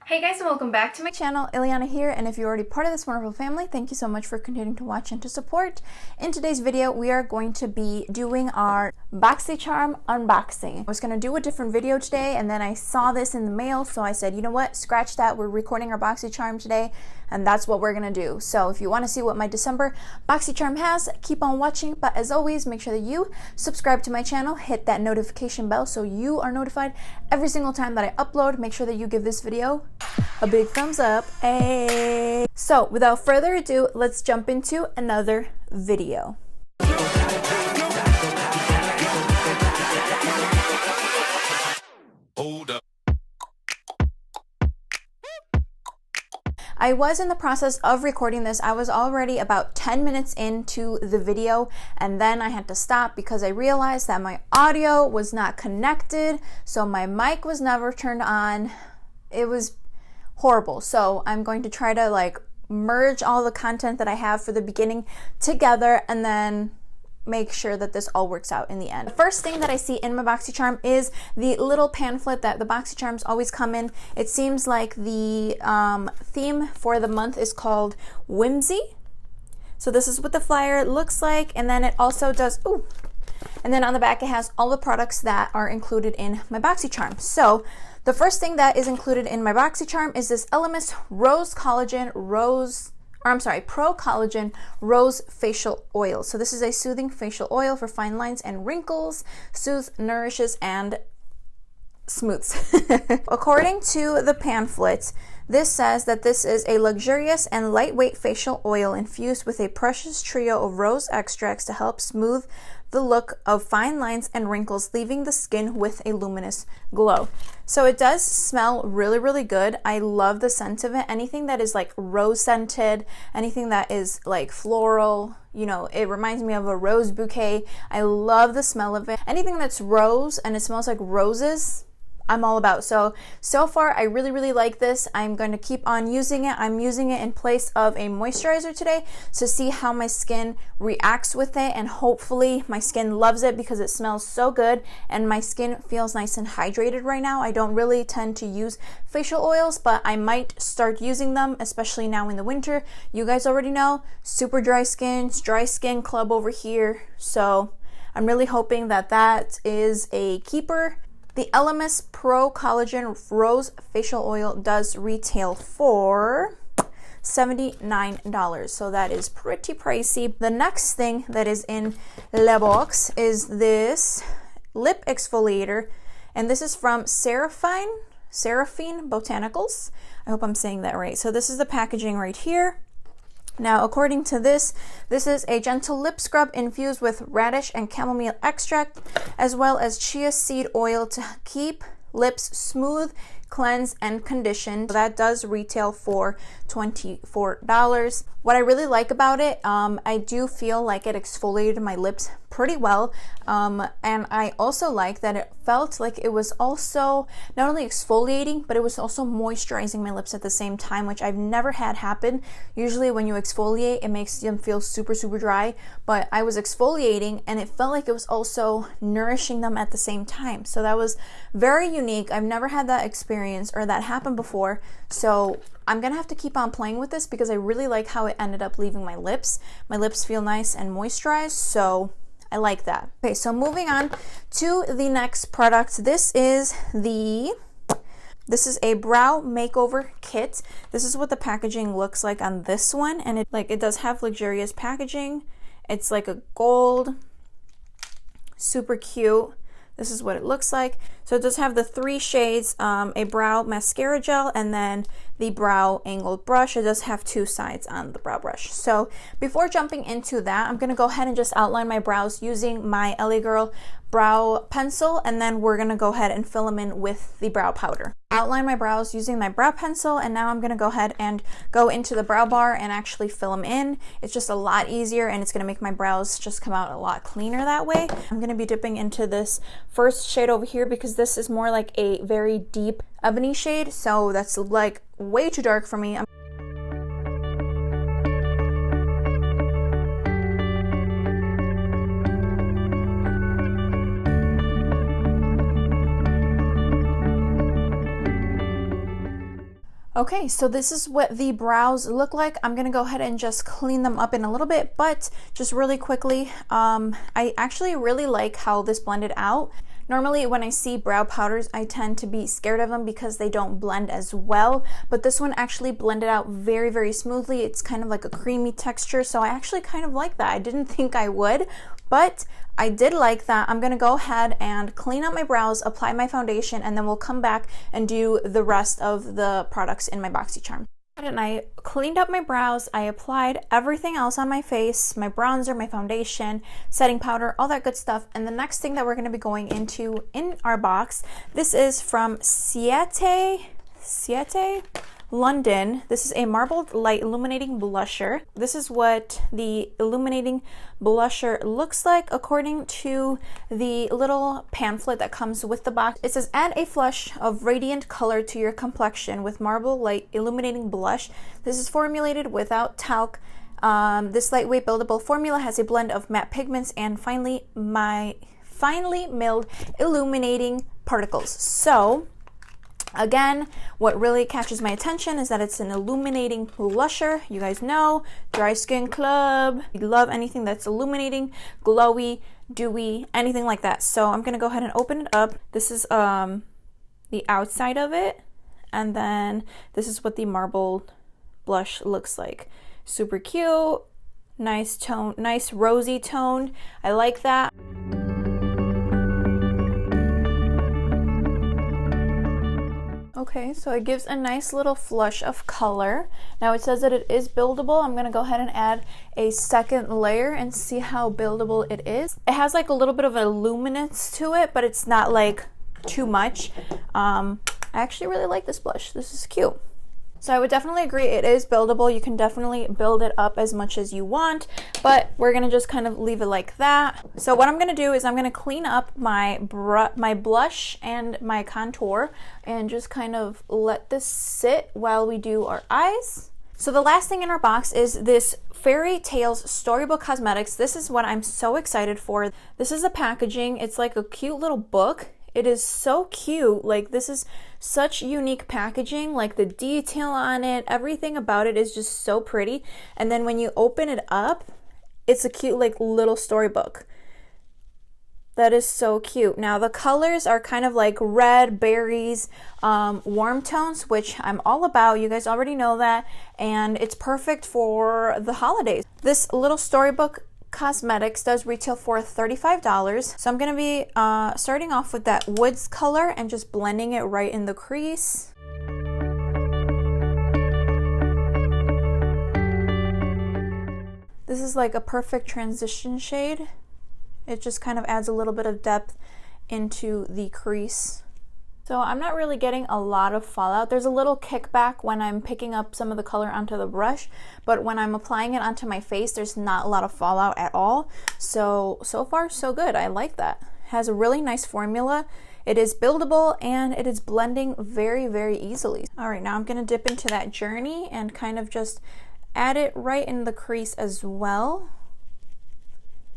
Hey guys, and welcome back to my channel. Iliana here, and if you're already part of this wonderful family, thank you so much for continuing to watch and to support. In today's video, we are going to be doing our BOXYCHARM unboxing. I was going to do a different video today, and then I saw this in the mail, so I said, you know what, scratch that. We're recording our BOXYCHARM today, and that's what we're going to do. So if you want to see what my December BOXYCHARM has, keep on watching. But as always, make sure that you subscribe to my channel, hit that notification bell so you are notified every single time that I upload. Make sure that you give this video a big thumbs up. Hey. So without further ado, let's jump into another video. Hold up. I was in the process of recording this. I was already about 10 minutes into the video, and then I had to stop because I realized that my audio was not connected, so my mic was never turned on. It was horrible. So I'm going to try to merge all the content that I have for the beginning together and then make sure that this all works out in the end. The first thing that I see in my BOXYCHARM is the little pamphlet that the BOXYCHARMs always come in. It seems like the theme for the month is called Whimsy. So this is what the flyer looks like, and then it also does, and then on the back it has all the products that are included in my BOXYCHARM. So the first thing that is included in my BOXYCHARM is this Elemis Pro Collagen Rose Facial Oil. So this is a soothing facial oil for fine lines and wrinkles, soothes, nourishes, and smooths. According to the pamphlet, this says that this is a luxurious and lightweight facial oil infused with a precious trio of rose extracts to help smooth the look of fine lines and wrinkles, leaving the skin with a luminous glow. So it does smell really, really good. I love the scent of it. Anything that is like rose scented, anything that is like floral, you know, it reminds me of a rose bouquet. I love the smell of it. Anything that's rose and it smells like roses, I'm all about. So far I really, really like this. I'm going to keep on using it. I'm using it in place of a moisturizer today to see how my skin reacts with it, and hopefully my skin loves it because it smells so good and my skin feels nice and hydrated right now. I don't really tend to use facial oils, but I might start using them, especially now in the winter. You guys already know, super dry skin club over here. So I'm really hoping that that is a keeper. The Elemis Pro Collagen Rose Facial Oil does retail for $79, so that is pretty pricey. The next thing that is in the box is this lip exfoliator, and this is from Seraphine Botanicals. I hope I'm saying that right. So this is the packaging right here. Now, according to this is a gentle lip scrub infused with radish and chamomile extract, as well as chia seed oil to keep lips smooth, cleanse, and conditioned. That does retail for $24. What I really like about it, I do feel like it exfoliated my lips pretty well, and I also like that it felt like it was also not only exfoliating, but it was also moisturizing my lips at the same time, which I've never had happen. Usually when you exfoliate, it makes them feel super, super dry, but I was exfoliating and it felt like it was also nourishing them at the same time. So that was very unique. I've never had that experience or that happen before. So I'm gonna have to keep on playing with this because I really like how it ended up leaving my lips. My lips feel nice and moisturized, so I like that. Okay, so moving on to the next product. This is a brow makeover kit. This is what the packaging looks like on this one, and it does have luxurious packaging. It's like a gold, super cute. This is what it looks like. So it does have the 3 shades, a brow mascara gel, and then the brow angled brush. It does have 2 sides on the brow brush. So before jumping into that, I'm gonna go ahead and just outline my brows using my LA Girl brow pencil, and then we're gonna go ahead and fill them in with the brow powder. Outline my brows using my brow pencil, and now I'm gonna go ahead and go into the brow bar and actually fill them in. It's just a lot easier, and it's gonna make my brows just come out a lot cleaner that way. I'm gonna be dipping into this first shade over here because this is more like a very deep ebony shade, so that's like way too dark for me. Okay, so this is what the brows look like. I'm gonna go ahead and just clean them up in a little bit, but just really quickly, I actually really like how this blended out. Normally when I see brow powders, I tend to be scared of them because they don't blend as well, but this one actually blended out very, very smoothly. It's kind of like a creamy texture, so I actually kind of like that. I didn't think I would, but I did like that. I'm gonna go ahead and clean up my brows, apply my foundation, and then we'll come back and do the rest of the products in my BOXYCHARM. And I cleaned up my brows, I applied everything else on my face, my bronzer, my foundation, setting powder, all that good stuff. And the next thing that we're going to be going into in our box, this is from Siete London. This is a marbled light illuminating blusher. This is what the illuminating blusher looks like according to the little pamphlet that comes with the box. It says, add a flush of radiant color to your complexion with marble light illuminating blush. This is formulated without talc. This lightweight buildable formula has a blend of matte pigments and finely milled illuminating particles. So again, what really catches my attention is that it's an illuminating blusher. You guys know, dry skin club. We love anything that's illuminating, glowy, dewy, anything like that. So I'm gonna go ahead and open it up. This is the outside of it, and then this is what the marbled blush looks like. Super cute, nice tone, nice rosy tone. I like that. Okay, so it gives a nice little flush of color. Now it says that it is buildable. I'm gonna go ahead and add a second layer and see how buildable it is. It has like a little bit of a luminance to it, but it's not like too much. I actually really like this blush. This is cute. So I would definitely agree it is buildable. You can definitely build it up as much as you want, but we're gonna just kind of leave it like that. So what I'm gonna do is I'm gonna clean up my blush and my contour and just kind of let this sit while we do our eyes. So the last thing in our box is this Fairy Tales Storybook Cosmetics. This is what I'm so excited for. This is the packaging. It's like a cute little book. It is so cute. Like, this is such unique packaging. Like, the detail on it, everything about it is just so pretty. And then when you open it up, it's a cute like little storybook. That is so cute. Now the colors are kind of like red, berries, warm tones, which I'm all about. You guys already know that. And it's perfect for the holidays. This little storybook Cosmetics does retail for $35. So I'm going to be starting off with that woods color and just blending it right in the crease. This is like a perfect transition shade. It just kind of adds a little bit of depth into the crease. So I'm not really getting a lot of fallout. There's a little kickback when I'm picking up some of the color onto the brush, but when I'm applying it onto my face, there's not a lot of fallout at all. So far so good. I like that. It has a really nice formula. It is buildable and it is blending very, very easily. All right, now I'm gonna dip into that Journey and kind of just add it right in the crease as well.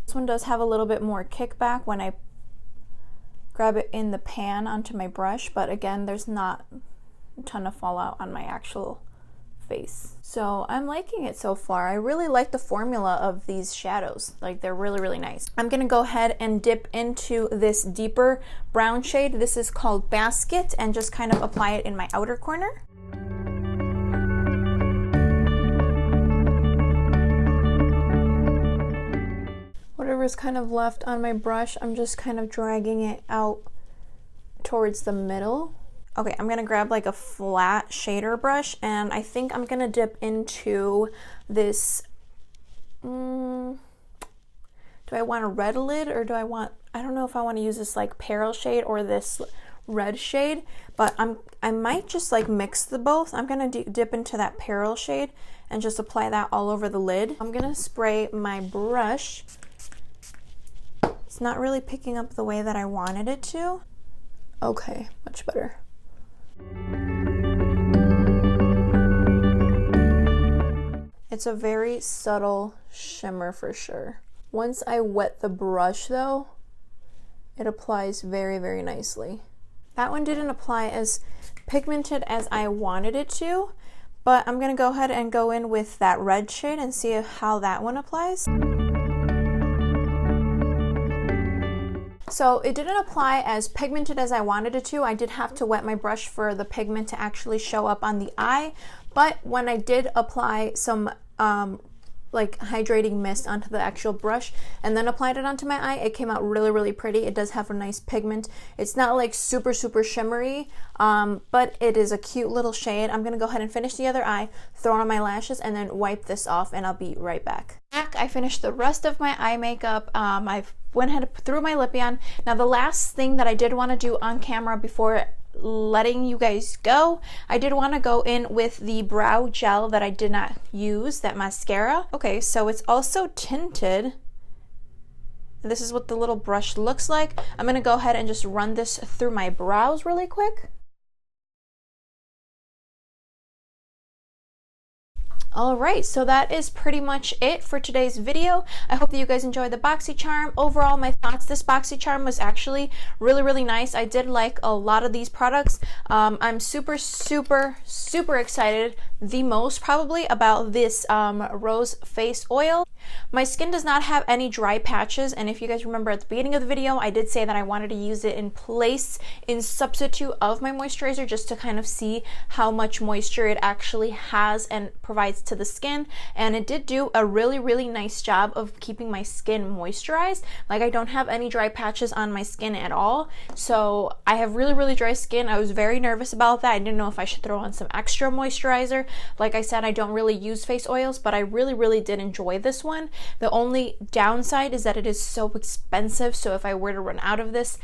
This one does have a little bit more kickback when I grab it in the pan onto my brush, but again, there's not a ton of fallout on my actual face. So I'm liking it so far. I really like the formula of these shadows. Like, they're really, really nice. I'm gonna go ahead and dip into this deeper brown shade. This is called Basket, and just kind of apply it in my outer corner. Whatever's kind of left on my brush, I'm just kind of dragging it out towards the middle. Okay, I'm gonna grab like a flat shader brush, and I think I'm gonna dip into this, do I want a red lid, or I don't know if I want to use this like Peril shade or this red shade, but I might just like mix the both. I'm gonna dip into that Peril shade and just apply that all over the lid. I'm gonna spray my brush. It's not really picking up the way that I wanted it to. Okay, much better. It's a very subtle shimmer for sure. Once I wet the brush though, it applies very, very nicely. That one didn't apply as pigmented as I wanted it to, but I'm gonna go ahead and go in with that red shade and see how that one applies. So it didn't apply as pigmented as I wanted it to. I did have to wet my brush for the pigment to actually show up on the eye, but when I did apply some like hydrating mist onto the actual brush and then applied it onto my eye, it came out really, really pretty. It does have a nice pigment. It's not like super, super shimmery, but it is a cute little shade. I'm gonna go ahead and finish the other eye, throw on my lashes, and then wipe this off, and I'll be right back. I finished the rest of my eye makeup. I went ahead and threw my lippy on. Now the last thing that I did want to do on camera before letting you guys go, I did want to go in with the brow gel that I did not use, that mascara. Okay, so it's also tinted. This is what the little brush looks like. I'm gonna go ahead and just run this through my brows really quick. Alright, so that is pretty much it for today's video. I hope that you guys enjoyed the BOXYCHARM. Overall, my thoughts, this BOXYCHARM was actually really, really nice. I did like a lot of these products. I'm super, super, super excited the most probably about this rose face oil. My skin does not have any dry patches, and if you guys remember at the beginning of the video, I did say that I wanted to use it in substitute of my moisturizer, just to kind of see how much moisture it actually has and provides to the skin, and it did do a really, really nice job of keeping my skin moisturized. Like, I don't have any dry patches on my skin at all, so I have really, really dry skin. I was very nervous about that. I didn't know if I should throw on some extra moisturizer. Like I said, I don't really use face oils, but I really, really did enjoy this one. The only downside is that it is so expensive, so if I were to run out of this,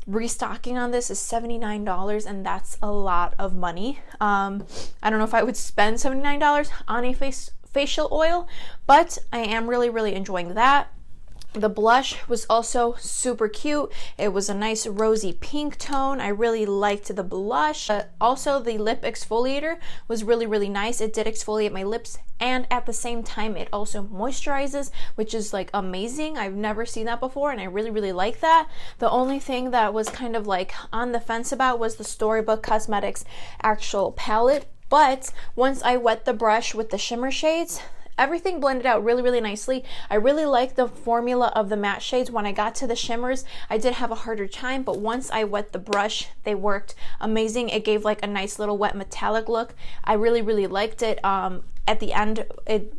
restocking on this is $79, and that's a lot of money. I don't know if I would spend $79 on a facial oil, but I am really, really enjoying that. The blush was also super cute. It was a nice rosy pink tone. I really liked the blush. Also, the lip exfoliator was really, really nice. It did exfoliate my lips, and at the same time it also moisturizes, which is like amazing. I've never seen that before, and I really, really like that. The only thing that was kind of like on the fence about was the Storybook Cosmetics actual palette, but once I wet the brush with the shimmer shades, everything blended out really, really nicely. I really like the formula of the matte shades. When I got to the shimmers, I did have a harder time, but once I wet the brush, they worked amazing. It gave like a nice little wet metallic look. I really, really liked it. At the end, it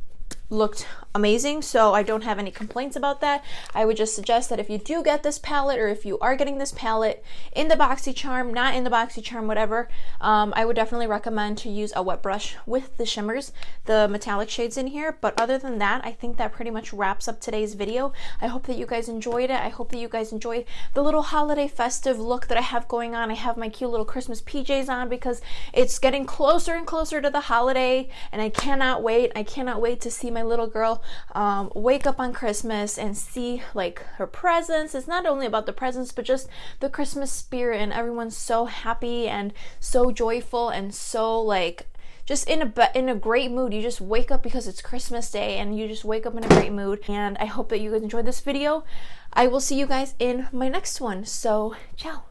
looked amazing, so I don't have any complaints about that. I would just suggest that if you do get this palette, or if you are getting this palette in the BOXYCHARM, not in the BOXYCHARM, whatever, I would definitely recommend to use a wet brush with the shimmers, the metallic shades in here. But other than that, I think that pretty much wraps up today's video. I hope that you guys enjoyed it. I hope that you guys enjoyed the little holiday festive look that I have going on. I have my cute little Christmas PJs on because it's getting closer and closer to the holiday, and I cannot wait. I cannot wait to see my little girl wake up on Christmas and see like her presents. It's not only about the presents, but just the Christmas spirit, and everyone's so happy and so joyful and so like just in a great mood. You just wake up because it's Christmas Day, and you just wake up in a great mood. And I hope that you guys enjoyed this video. I will see you guys in my next one. So ciao.